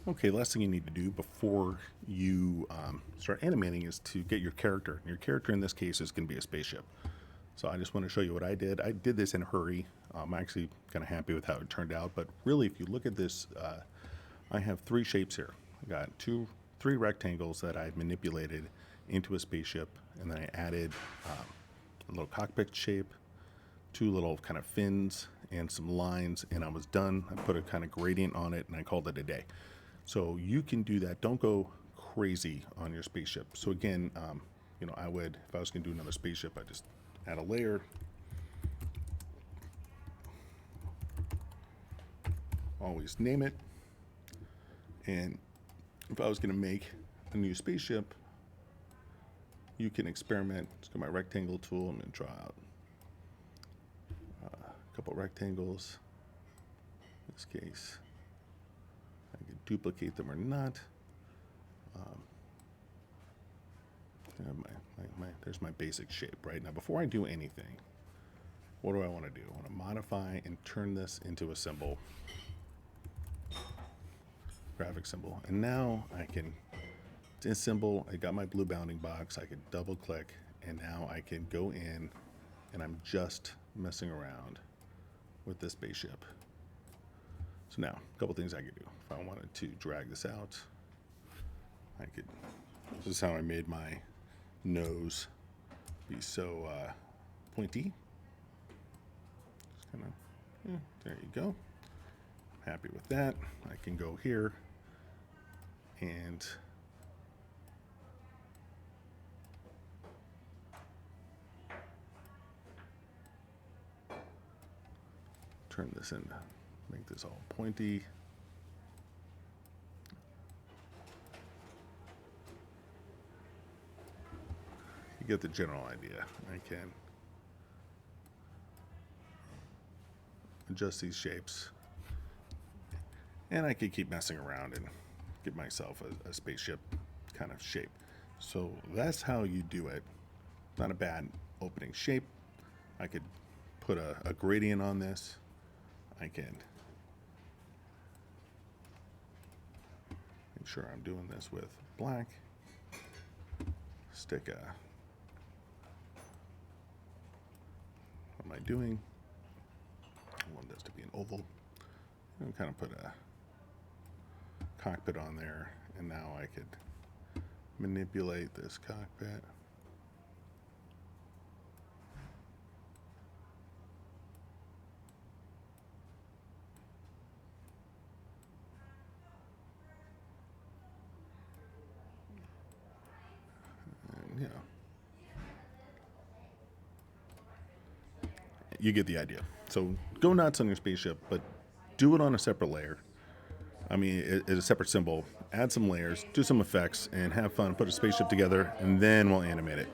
Okay, last thing you need to do before you start animating is to get your character. Your character in this case is going to be a spaceship. So I just want to show you what I did. I did this in a hurry. I'm actually kind of happy with how it turned out. But really, if you look at this, I have three shapes here. I got three rectangles that I manipulated into a spaceship, and then I added a little cockpit shape, two little kind of fins, and some lines, and I was done. I put a kind of gradient on it, and I called it a day. So you can do that. Don't go crazy on your spaceship. So again, I would, if I was going to do another spaceship, I just add a layer, always name it, and if I was going to make a new spaceship, you can experiment. Let's go to my rectangle tool. I'm going to draw out a couple rectangles. In this case, I can duplicate them or not. There's my basic shape, right? Now, before I do anything, what do I want to do? I want to modify and turn this into a symbol, graphic symbol. And now I can, it's a symbol, I got my blue bounding box, I can double click, and now I can go in and I'm just messing around with this spaceship. So now, a couple things I could do. If I wanted to drag this out, I could, this is how I made my nose be so pointy. Just kind of, there you go. Happy with that. I can go here and turn this in, make this all pointy. You get the general idea. I can adjust these shapes, and I could keep messing around and get myself a spaceship kind of shape. So that's how you do it. Not a bad opening shape. I could put a gradient on this. I can make sure I'm doing this with black. Stick a, what am I doing? I want this to be an oval. And kind of put a cockpit on there, and now I could manipulate this cockpit. And, you get the idea. So go nuts on your spaceship, but do it on a separate layer. I mean, it's a separate symbol. Add some layers, do some effects, and have fun. Put a spaceship together, and then we'll animate it.